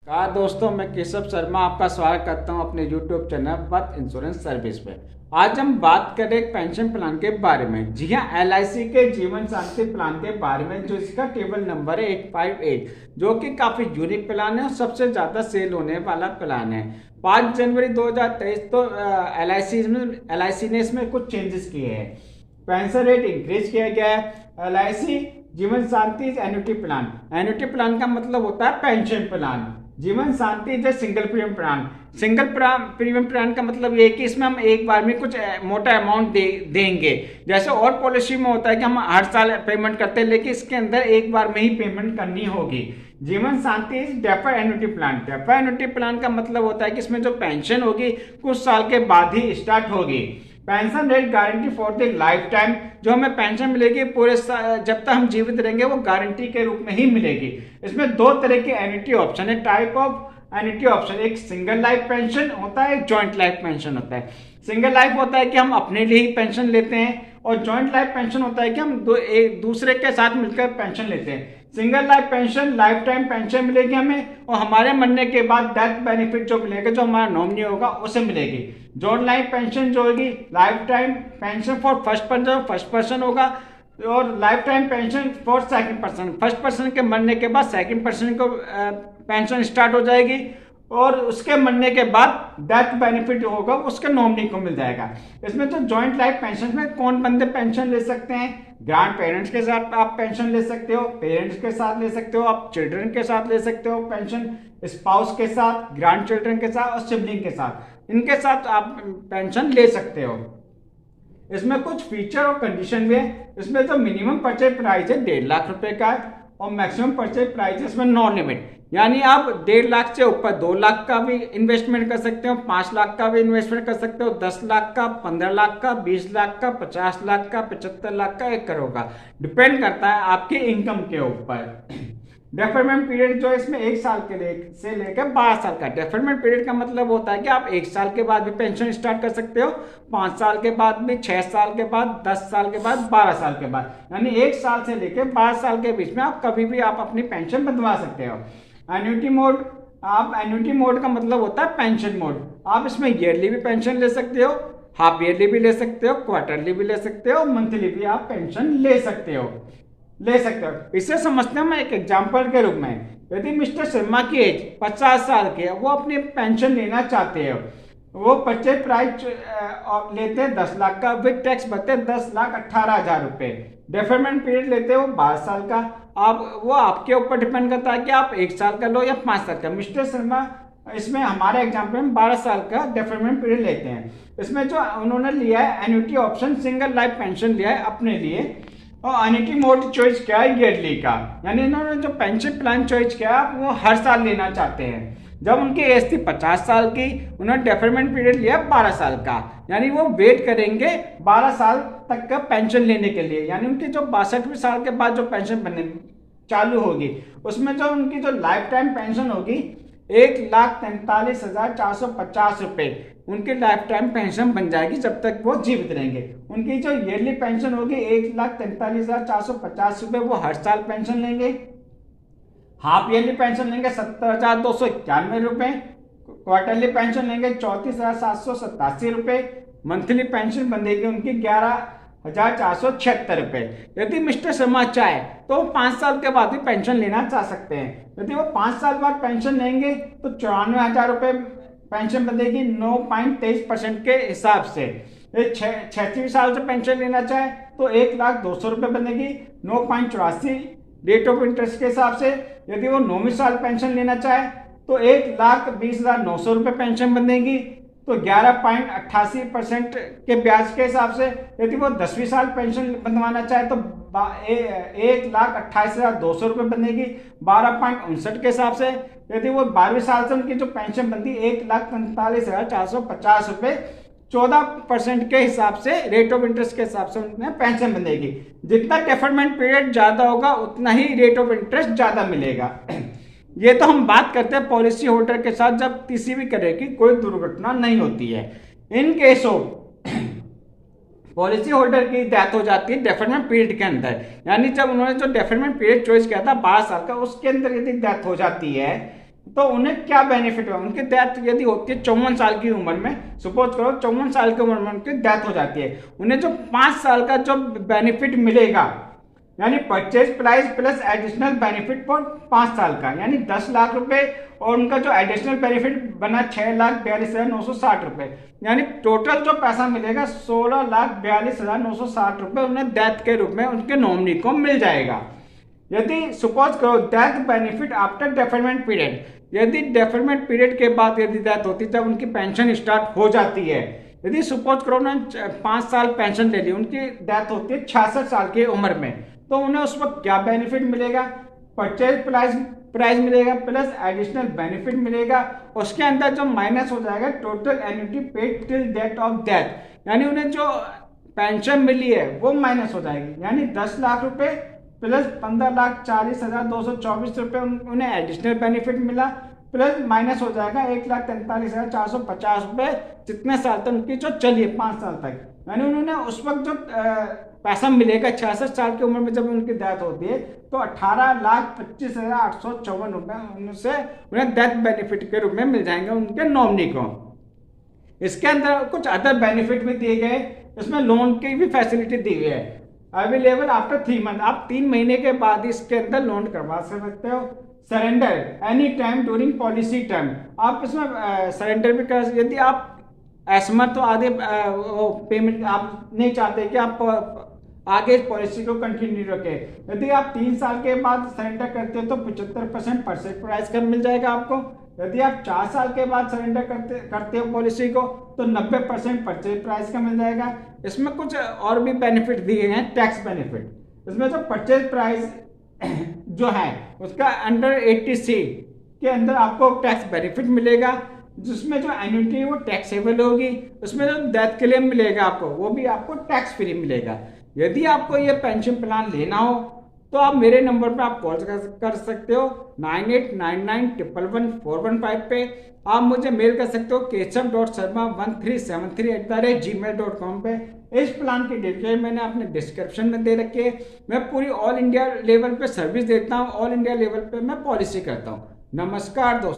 कहा दोस्तों, मैं केशव शर्मा आपका स्वागत करता हूं अपने YouTube channel birth insurance service पे। आज हम बात करें एक पेंशन प्लान के बारे में। जी हाँ, LIC के जीवन शांति प्लान के बारे में, जो इसका टेबल नंबर है 858, जो कि काफ़ी यूनिक प्लान है और सबसे ज़्यादा सेल होने वाला प्लान है। 5 जनवरी 2023 तो LIC ने इसमें कुछ चेंजेस किए हैं। पेंशन रेट इंक्रीज किया गया है। LIC जीवन शांति एन्युटी प्लान, एन्युटी प्लान का मतलब होता है पेंशन प्लान। जीवन शांति जो single premium plan, single premium plan का मतलब ये है कि इसमें हम एक बार में कुछ मोटा अमाउंट देंगे। जैसे और पॉलिसी में होता है कि हम हर साल पेमेंट करते हैं, लेकिन इसके अंदर एक बार में ही पेमेंट करनी होगी। Jeevan Shanti deferred annuity plan, deferred annuity plan का मतलब होता है कि इसमें जो पेंशन होगी कुछ साल के बाद ही स्टार्ट होगी। Pension rate guarantee for the life time, जो हमें पेंशन मिलेगी पूरे जब तक हम जीवित रहेंगे वो गारंटी के रूप में ही मिलेगी। इसमें दो तरह के एन्युटी ऑप्शन है, टाइप ऑफ एन्युटी ऑप्शन। एक सिंगल लाइफ पेंशन होता है, एक जॉइंट लाइफ पेंशन होता है। सिंगल लाइफ होता है कि हम अपने लिए ही पेंशन लेते हैं, और जॉइंट लाइफ पेंशन होता है कि हम एक दूसरे के साथ मिलकर पेंशन लेते हैं। Single life pension life time pension मिलेगी हमें, और हमारे मरने के बाद डेथ बेनिफिट जो मिलेगा, जो हमारा नॉमिनी होगा उसे मिलेगी। जॉइंट लाइफ पेंशन जो होगी life time pension for first person होगा, और life time pension for second person. First person के मरने के बाद सेकंड पर्सन को पेंशन स्टार्ट हो जाएगी, और उसके मरने के बाद डेथ बेनिफिट होगा उसके नॉमिनी को मिल जाएगा। इसमें जो जॉइंट लाइफ पेंशन में कौन बंदे पेंशन ले सकते हैं? ग्रैंड पेरेंट्स के साथ आप पेंशन ले सकते हो, पेरेंट्स के साथ ले सकते हो, आप चिल्ड्रन के साथ ले सकते हो पेंशन, स्पाउस के साथ, ग्रैंड चिल्ड्रन के साथ और सिबलिंग के साथ, इनके साथ आप पेंशन ले सकते हो। इसमें कुछ फीचर और कंडीशन भी है। इसमें जो मिनिमम परचेज प्राइस है 1.5 लाख रुपए का है, और मैक्सिमम परचेज प्राइस है इसमें नो लिमिट, यानी आप 1.5 लाख से ऊपर 2 लाख का भी इन्वेस्टमेंट कर सकते हो, 5 लाख का भी इन्वेस्टमेंट कर सकते हो, 10 लाख का, 15 लाख का, 20 लाख का, 50 लाख का, 75 लाख का, 1 करोड़ का, डिपेंड करता है आपकी इनकम के ऊपर। डेफरमेंट पीरियड जो इसमें 1 साल के लिए से लेकर 12 साल का। डेफरमेंट पीरियड का मतलब होता है कि आप 1 साल के बाद भी पेंशन स्टार्ट कर सकते हो, 5 साल के बाद भी, 6 साल के बाद, 10 साल के बाद, 12 साल के बाद, यानी 1 साल से लेकर 12 साल के बीच में आप कभी भी आप अपनी पेंशन बंधवा सकते हो। एन्युटी मोड, आप एन्युटी मोड का मतलब होता है पेंशन मोड। आप इसमें ईयरली भी पेंशन ले सकते हो, हाफ ईयरली भी ले सकते हो, क्वार्टरली भी ले सकते हो, मंथली भी आप पेंशन ले सकते हो। इसे समझते हैं मैं एक एग्जांपल के रूप में। यदि मिस्टर शर्मा की एज 50 साल की है, वो अपनी पेंशन लेना चाहते हैं, वो परचेज प्राइस लेते हैं 10 लाख का, विद टैक्स भरते हैं 10,18,000 रुपए। डेफरमेंट पीरियड लेते हैं वो 12 साल का। वो आपके ऊपर डिपेंड करता है कि आप 1 साल का लो या 5 साल का। मिस्टर शर्मा इसमें हमारे एग्जाम्पल में 12 साल का डेफरमेंट पीरियड लेते हैं। इसमें जो उन्होंने लिया है annuity option, single life pension लिया है अपने लिए, और एन्युटी मोड चॉइस किया है ईयरली का, यानी इन्होंने जो पेंशन प्लान चॉइस किया है वो हर साल लेना चाहते हैं। जब उनकी एज थी 50 साल की, उन्होंने डेफरमेंट पीरियड लिया 12 साल का, यानी वो वेट करेंगे 12 साल तक का पेंशन लेने के लिए, यानी उनकी जो 62वें साल के बाद जो पेंशन बनने चालू होगी, उसमें जो उनकी जो लाइफ टाइम पेंशन होगी 1,43,450 रुपए उनकी लाइफ टाइम पेंशन बन जाएगी जब तक वो जीवित रहेंगे। उनकी जो ईयरली पेंशन होगी 1,43,450 रुपए, वो हर साल पेंशन लेंगे। हाफ ईयरली पेंशन लेंगे 70,291 रुपए, क्वार्टरली पेंशन लेंगे 34,787 रुपए, मंथली पेंशन बंधेगी उनकी 11,476 रुपए। यदि मिस्टर शर्मा चाहे तो 5 साल के बाद भी पेंशन लेना चाह सकते हैं। यदि वो 5 साल बाद पेंशन लेंगे तो 94,000 रुपए पेंशन बंधेगी 9.23% के हिसाब से। 36 साल से पेंशन लेना चाहे तो 1,02,000 रुपए बनेगी 9.84 रेट ऑफ इंटरेस्ट के हिसाब से। यदि वो 9वीं साल पेंशन लेना चाहे तो 1,20,900 रुपए पेंशन बनेगी, तो 11.88% के ब्याज के हिसाब से। यदि वो 10वीं साल पेंशन बनवाना चाहे तो 1,28,200 रुपए बनेगी 12.59 के हिसाब से। यदि वो 12वीं साल से उनकी जो पेंशन बनती 1,43,450 रुपए 14% के हिसाब से, रेट ऑफ इंटरेस्ट के हिसाब से उन्हें पेंशन बनेगी। जितना डेफरमेंट पीरियड ज्यादा होगा उतना ही रेट ऑफ इंटरेस्ट ज्यादा मिलेगा। ये तो हम बात करते हैं पॉलिसी होल्डर के साथ जब किसी भी तरह की कोई दुर्घटना नहीं होती है। In case of policy holder की डेथ हो जाती है डेफरमेंट पीरियड के अंदर, यानी जब उन्होंने जो डेफरमेंट पीरियड चॉइस किया था 12 साल का, उसके अंदर यदि डेथ हो जाती है तो उन्हें क्या बेनिफिट होगा, उनकी डेथ यदि होती है 54 साल की उम्र में, सपोज करो 54 साल की उम्र में उनकी डेथ हो जाती है, उन्हें जो 5 साल का जो बेनिफिट मिलेगा, यानी purchase price plus additional benefit for 5 साल का, यानी 10 लाख रुपए, और उनका जो एडिशनल बेनिफिट बना 6,42,960 रुपए, यानी टोटल जो पैसा मिलेगा 16,42,960 रुपए उन्हें डेथ के रूप में उनके नॉमिनी को मिल जाएगा। यदि सपोज करो death benefit after deferment period, यदि डेफरमेंट पीरियड के बाद यदि डेथ होती है, जब उनकी पेंशन स्टार्ट हो जाती है, यदि सपोज करो ना 5 साल पेंशन ले ली, उनकी डेथ होती है 66 साल की उम्र में, तो उन्हें उस वक्त क्या बेनिफिट मिलेगा, परचेज प्राइस मिलेगा प्लस एडिशनल बेनिफिट मिलेगा, उसके अंदर जो माइनस हो जाएगा total annuity paid till date of death, यानी उन्हें जो पेंशन मिली है वो माइनस हो जाएगी, यानी 10 लाख रुपए प्लस 15,40,224 रुपये उन्हें एडिशनल बेनिफिट मिला, प्लस माइनस हो जाएगा 1,43,450 रुपये जितने साल तक उनकी जो चली है 5 साल तक, यानी उन्होंने उस वक्त जो पैसा मिलेगा 66 साल की उम्र में जब उनकी डेथ होती है, तो 18,25,854 रुपये उनसे उन्हें डेथ बेनिफिट के रूप में मिल जाएंगे उनके नॉमिनी को। इसके अंदर कुछ अदर बेनिफिट भी दिए गए, इसमें लोन की भी फैसिलिटी दी हुई है, अवेलेबल आफ्टर 3 मंथ, आप 3 महीने के बाद इसके अंदर लोन करवा सकते हो। Surrender any time during policy term, आप इसमें सरेंडर भी कर, यदि आप असमर्थ तो आधे पेमेंट आप नहीं चाहते कि आप आगे इस पॉलिसी को कंटिन्यू रखें, यदि आप 3 साल के बाद सरेंडर करते हो तो 75% परचेज प्राइस का मिल जाएगा आपको, यदि आप 4 साल के बाद सरेंडर करते हो पॉलिसी को तो 90% परचेज प्राइस का मिल जाएगा। इसमें कुछ और भी बेनिफिट दिए हैं, टैक्स बेनिफिट, इसमें जो परचेज प्राइस जो है उसका अंडर 80C के अंदर आपको टैक्स बेनिफिट मिलेगा, जिसमें जो एन्युटी वो टैक्सेबल होगी, उसमें जो डेथ क्लेम मिलेगा आपको वो भी आपको टैक्स फ्री मिलेगा। यदि आपको ये पेंशन प्लान लेना हो तो आप मेरे नंबर पे आप कॉल कर सकते हो 9899111415 पे, आप मुझे मेल कर सकते हो keshav.sharma1373@gmail.com पे। इस प्लान की डिटेल मैंने अपने डिस्क्रिप्शन में दे रखी है। मैं पूरी ऑल इंडिया लेवल पे सर्विस देता हूँ, ऑल इंडिया लेवल पे मैं पॉलिसी करता हूँ। नमस्कार दोस्तों।